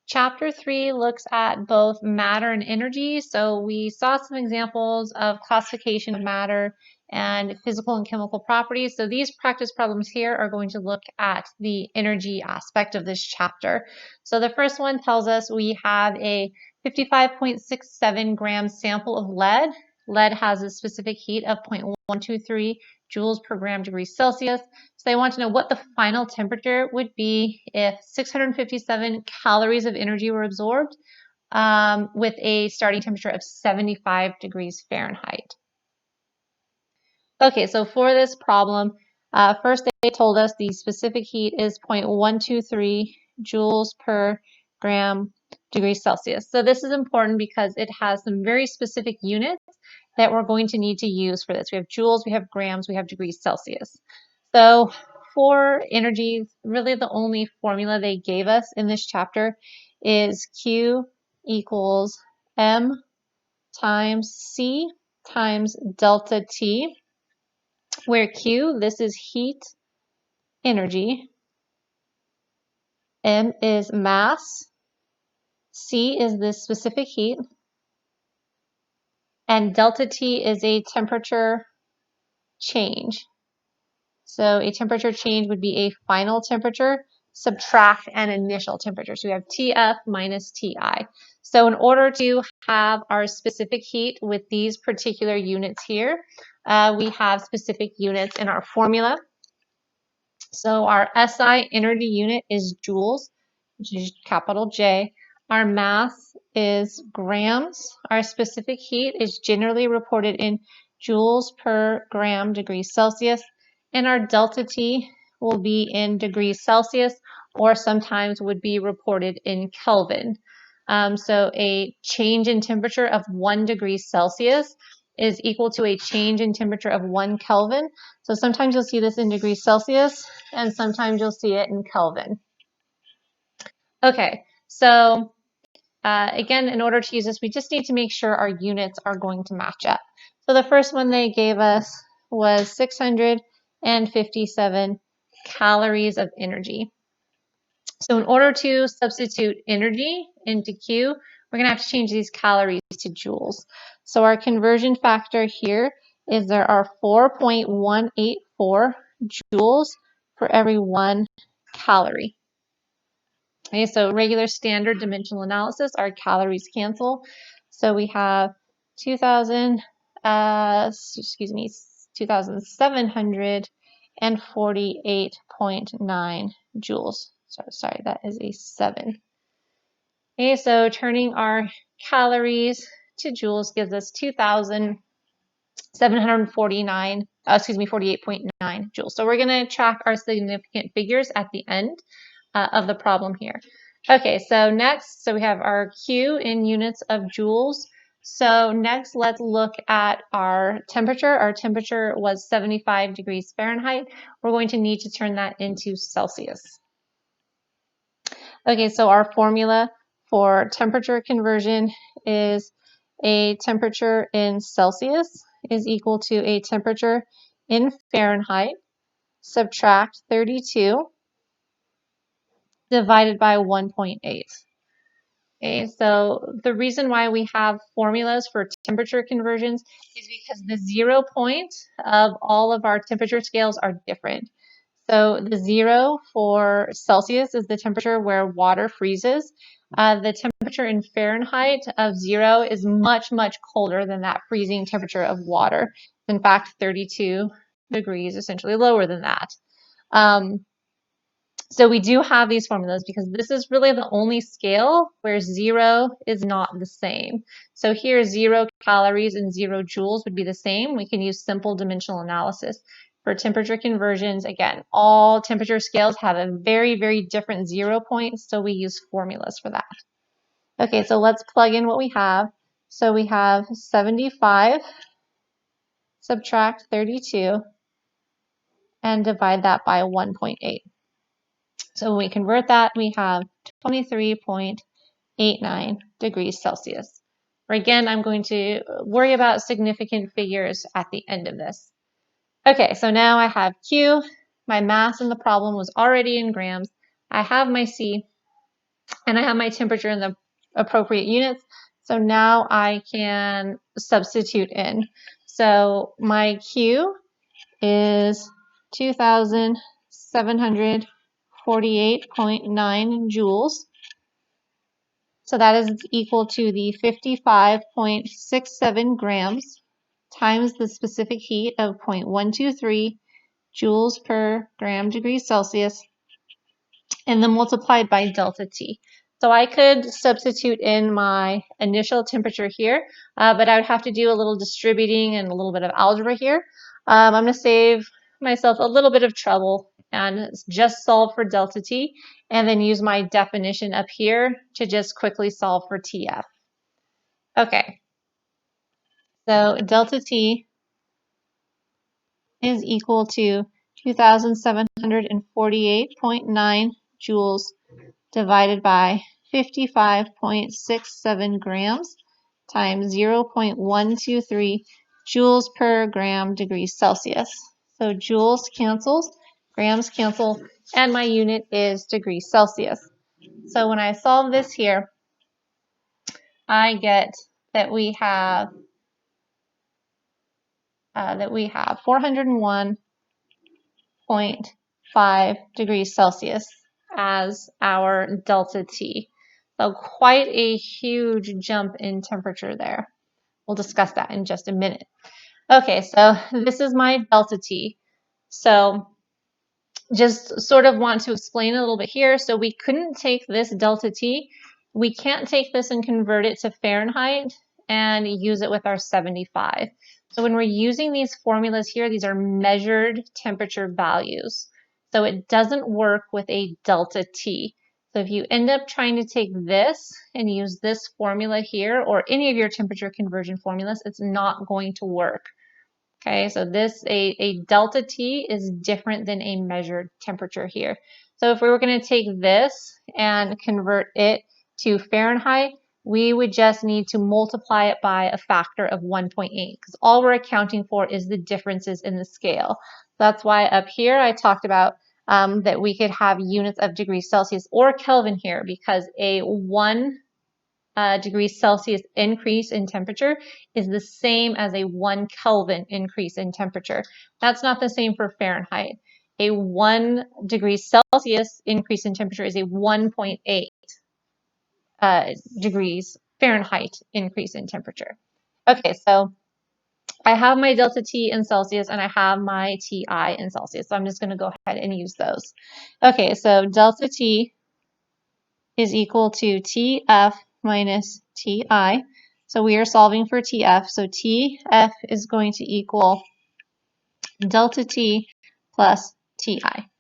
Chapter 3 looks at both matter and energy. So we saw some examples of classification of matter and physical and chemical properties. So these practice problems here are going to look at the energy aspect of this chapter. So the first one tells us we have a 55.67 gram sample of lead. Lead has a specific heat of 0.123 joules per gram degree Celsius. So they want to know what the final temperature would be if 657 calories of energy were absorbed with a starting temperature of 75 degrees Fahrenheit. Okay, so for this problem, first they told us the specific heat is 0.123 joules per gram degree Celsius. So this is important because it has some very specific units that we're going to need to use for this. We have joules, we have grams, we have degrees Celsius. So for energy, really the only formula they gave us in this chapter is Q equals M times C times delta T, where Q, this is heat energy, M is mass, C is the specific heat, and delta T is a temperature change. So a temperature change would be a final temperature, subtract an initial temperature. So we have TF minus TI. So in order to have our specific heat with these particular units here, we have specific units in our formula. So our SI energy unit is joules, which is capital J. Our mass is grams. Our specific heat is generally reported in joules per gram degrees Celsius. And our delta T will be in degrees Celsius or sometimes would be reported in Kelvin. So a change in temperature of 1 degree Celsius is equal to a change in temperature of 1 Kelvin. So sometimes you'll see this in degrees Celsius and sometimes you'll see it in Kelvin. Okay, so again, in order to use this, we just need to make sure our units are going to match up. So the first one they gave us was 657 calories of energy. So in order to substitute energy into Q, we're going to have to change these calories to joules. So our conversion factor here is there are 4.184 joules for every 1 calorie. Okay, so regular standard dimensional analysis, our calories cancel. So we have 2,748.9 joules. Sorry, that is a 7. Okay, so turning our calories to joules gives us 48.9 joules. So we're going to track our significant figures at the end of the problem here. Okay, so next, so we have our Q in units of joules. So next, let's look at our temperature. Our temperature was 75 degrees Fahrenheit. We're going to need to turn that into Celsius. Okay, so our formula for temperature conversion is a temperature in Celsius is equal to a temperature in Fahrenheit, subtract 32 divided by 1.8. Okay, so the reason why we have formulas for temperature conversions is because the 0 point of all of our temperature scales are different. So the 0 for Celsius is the temperature where water freezes. The temperature in Fahrenheit of 0 is much, much colder than that freezing temperature of water. In fact, 32 degrees, essentially lower than that. So we do have these formulas because this is really the only scale where 0 is not the same. So here 0 calories and 0 joules would be the same. We can use simple dimensional analysis. For temperature conversions, again, all temperature scales have a very, very different 0 point, so we use formulas for that. Okay, so let's plug in what we have. So we have 75, subtract 32, and divide that by 1.8. So when we convert that, we have 23.89 degrees Celsius. Again, I'm going to worry about significant figures at the end of this. Okay, so now I have Q. My mass in the problem was already in grams. I have my C. And I have my temperature in the appropriate units. So now I can substitute in. So my Q is 2,748.9 joules. So that is equal to the 55.67 grams times the specific heat of 0.123 joules per gram degree Celsius, and then multiplied by delta T. So I could substitute in my initial temperature here, but I would have to do a little distributing and a little bit of algebra here. I'm going to save myself a little bit of trouble and just solve for delta T, and then use my definition up here to just quickly solve for TF. Okay, so delta T is equal to 2,748.9 joules divided by 55.67 grams times 0.123 joules per gram degree Celsius. So joules cancels, grams cancel, and my unit is degrees Celsius. So when I solve this here, I get that we have 401.5 degrees Celsius as our delta T. So quite a huge jump in temperature there. We'll discuss that in just a minute. Okay, so this is my delta T. So just sort of want to explain a little bit here. So we couldn't take this delta T. We can't take this and convert it to Fahrenheit and use it with our 75. So when we're using these formulas here, these are measured temperature values. So it doesn't work with a delta T. So if you end up trying to take this and use this formula here, or any of your temperature conversion formulas, it's not going to work. Okay, so a delta T is different than a measured temperature here. So if we were going to take this and convert it to Fahrenheit, we would just need to multiply it by a factor of 1.8, because all we're accounting for is the differences in the scale. That's why up here I talked about that we could have units of degrees Celsius or Kelvin here, because a 1 degrees Celsius increase in temperature is the same as a 1 Kelvin increase in temperature. That's not the same for Fahrenheit. A 1 degrees Celsius increase in temperature is a 1.8 degrees Fahrenheit increase in temperature. Okay, so I have my delta T in Celsius and I have my TI in Celsius. So I'm just going to go ahead and use those. Okay, so delta T is equal to TF minus TI. So we are solving for TF. So TF is going to equal delta T plus TI.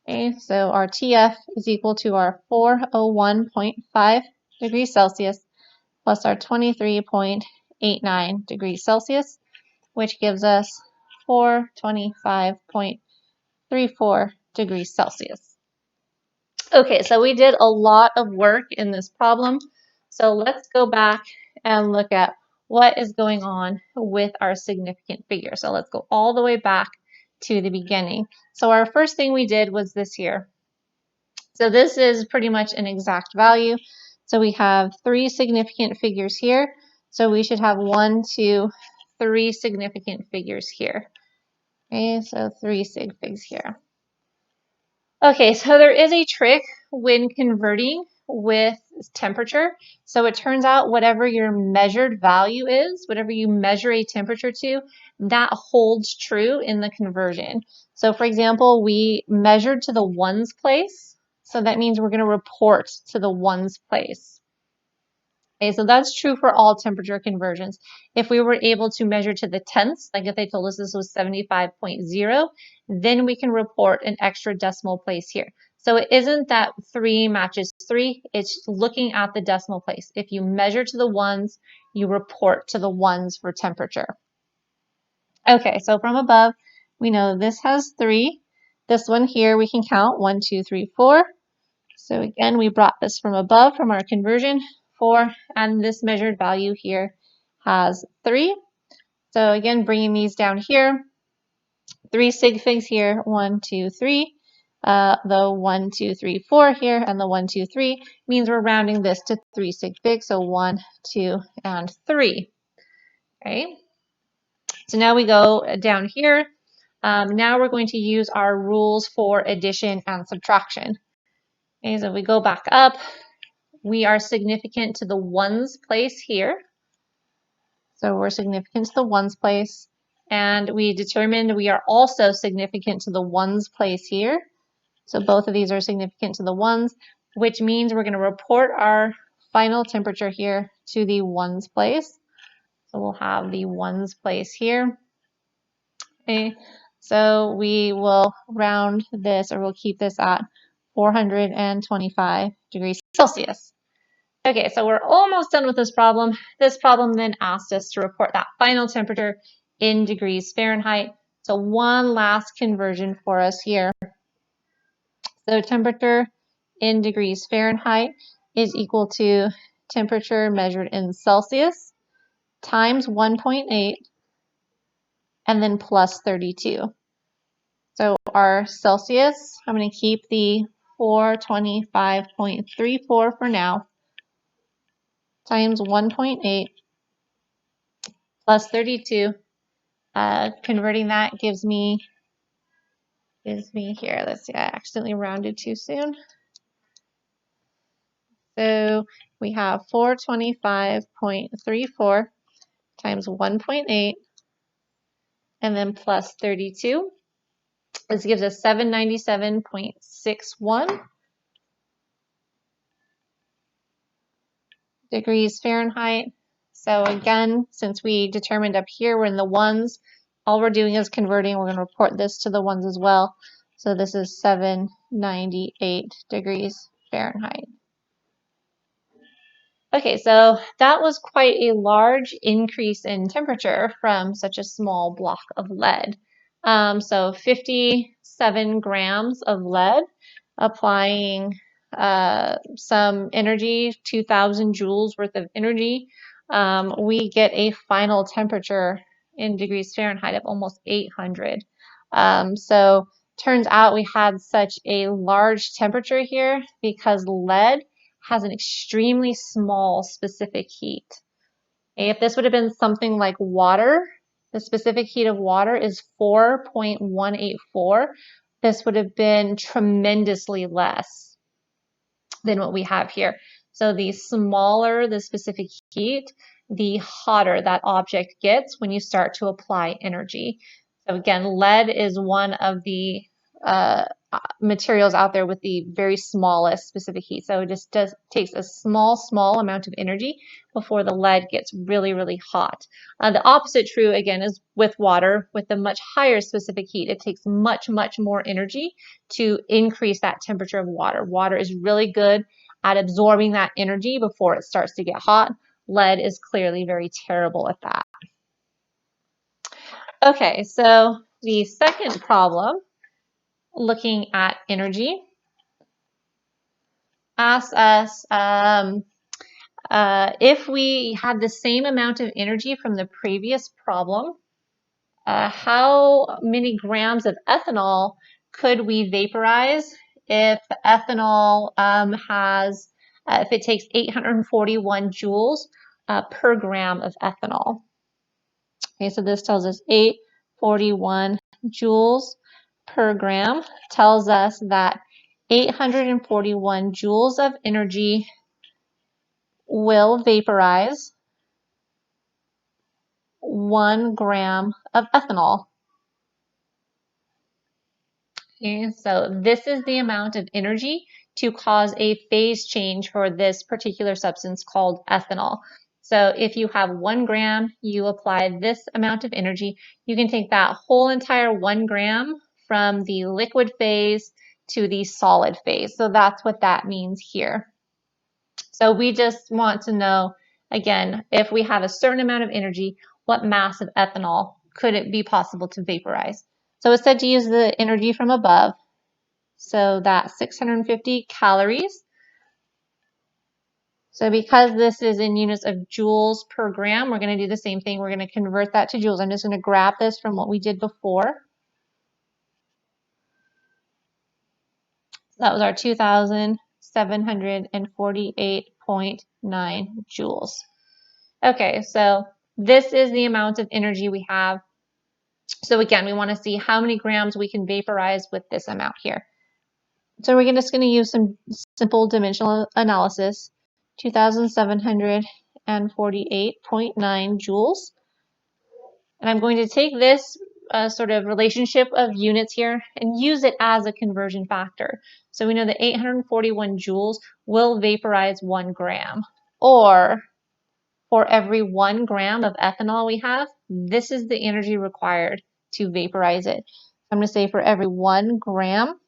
Okay, so our TF is equal to our 401.5 degrees Celsius plus our 23.89 degrees Celsius, which gives us 425.34 degrees Celsius. Okay, so we did a lot of work in this problem. So let's go back and look at what is going on with our significant figure. So let's go all the way back to the beginning. So our first thing we did was this here. So this is pretty much an exact value. So we have 3 significant figures here. So we should have 1, 2, 3 significant figures here. Okay, so 3 sig figs here. Okay, so there is a trick when converting with temperature. So it turns out whatever your measured value is, whatever you measure a temperature to, that holds true in the conversion. So for example, we measured to the ones place. So that means we're going to report to the ones place. Okay, so that's true for all temperature conversions. If we were able to measure to the tenths, like if they told us this was 75.0, then we can report an extra decimal place here. So it isn't that 3 matches 3, it's looking at the decimal place. If you measure to the ones, you report to the ones for temperature. Okay, so from above, we know this has 3. This one here we can count 1, 2, 3, 4. So again, we brought this from above from our conversion. 4, and this measured value here has 3. So again, bringing these down here, 3 sig figs here, 1, 2, 3. the 1, 2, 3, 4 here, and the 1, 2, 3 means we're rounding this to 3 sig fig, so 1, 2, and 3. Okay. So now we go down here. Now we're going to use our rules for addition and subtraction. Okay, so if we go back up, we are significant to the ones place here. So we're significant to the ones place. And we determined we are also significant to the ones place here. So both of these are significant to the ones, which means we're going to report our final temperature here to the ones place. So we'll have the ones place here. Okay, so we will round this, or we'll keep this at 425 degrees Celsius. Okay, so we're almost done with this problem. This problem then asked us to report that final temperature in degrees Fahrenheit. So one last conversion for us here. So temperature in degrees Fahrenheit is equal to temperature measured in Celsius times 1.8 and then plus 32. So our Celsius, I'm going to keep the 425.34 for now, times 1.8 plus 32. Converting that gives me here, let's see, I accidentally rounded too soon. So we have 425.34 times 1.8 and then plus 32. This gives us 797.61 degrees Fahrenheit. So again, since we determined up here we're in the ones, all we're doing is converting. We're going to report this to the ones as well. So this is 798 degrees Fahrenheit. Okay, so that was quite a large increase in temperature from such a small block of lead. So 57 grams of lead, applying some energy, 2,000 joules worth of energy, we get a final temperature in degrees Fahrenheit of almost 800. So turns out we had such a large temperature here because lead has an extremely small specific heat. If this would have been something like water, the specific heat of water is 4.184. This would have been tremendously less than what we have here. So the smaller the specific heat, the hotter that object gets when you start to apply energy. So again, lead is one of the materials out there with the very smallest specific heat. So it just takes a small amount of energy before the lead gets really, really hot. The opposite true again is with water. With the much higher specific heat, it takes much more energy to increase that temperature of water. Water is really good at absorbing that energy before it starts to get hot. Lead is clearly very terrible at that. Okay, so the second problem, looking at energy, asks us if we had the same amount of energy from the previous problem, how many grams of ethanol could we vaporize if ethanol if it takes 841 joules per gram of ethanol. Okay, so this tells us 841 joules per gram tells us that 841 joules of energy will vaporize 1 gram of ethanol. Okay, so this is the amount of energy to cause a phase change for this particular substance called ethanol. So if you have 1 gram, you apply this amount of energy. You can take that whole entire 1 gram from the liquid phase to the solid phase. So that's what that means here. So we just want to know, again, if we have a certain amount of energy, what mass of ethanol could it be possible to vaporize? So it said to use the energy from above. So that's 650 calories. So because this is in units of joules per gram, we're going to do the same thing. We're going to convert that to joules. I'm just going to grab this from what we did before. That was our 2,748.9 joules. Okay, so this is the amount of energy we have. So again, we want to see how many grams we can vaporize with this amount here. So we're just going to use some simple dimensional analysis. 2,748.9 joules. And I'm going to take this sort of relationship of units here and use it as a conversion factor. So we know that 841 joules will vaporize 1 gram. Or for every 1 gram of ethanol we have, this is the energy required to vaporize it. I'm going to say for every 1 gram,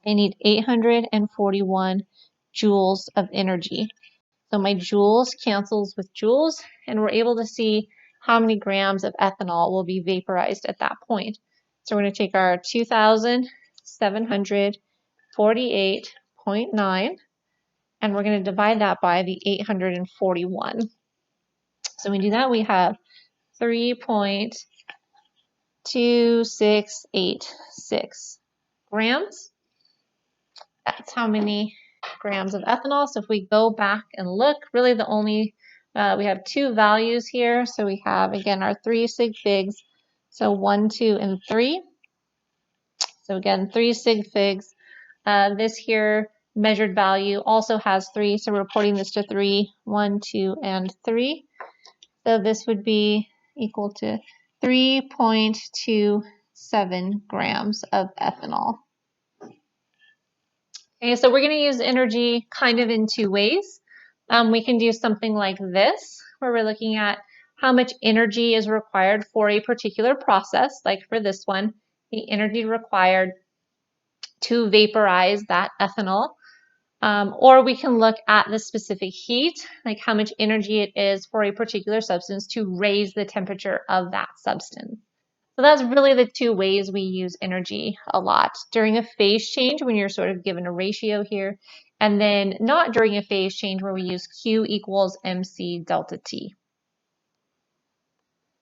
I need 841 joules of energy. So my joules cancels with joules, and we're able to see how many grams of ethanol will be vaporized at that point. So we're going to take our 2,748.9, and we're going to divide that by the 841. So when we do that, we have 3.2686 grams. That's how many grams of ethanol. So if we go back and look, really the only, we have 2 values here. So we have, again, our 3 sig figs. So 1, 2, and 3. So again, 3 sig figs. This here measured value also has 3. So we're reporting this to 3, 1, 2, and 3. So this would be equal to 3.27 grams of ethanol. Okay, so we're going to use energy kind of in 2 ways. We can do something like this, where we're looking at how much energy is required for a particular process, like for this one, the energy required to vaporize that ethanol. Or we can look at the specific heat, like how much energy it is for a particular substance to raise the temperature of that substance. So that's really the 2 ways we use energy a lot. During a phase change, when you're sort of given a ratio here, and then not during a phase change where we use Q equals MC delta T.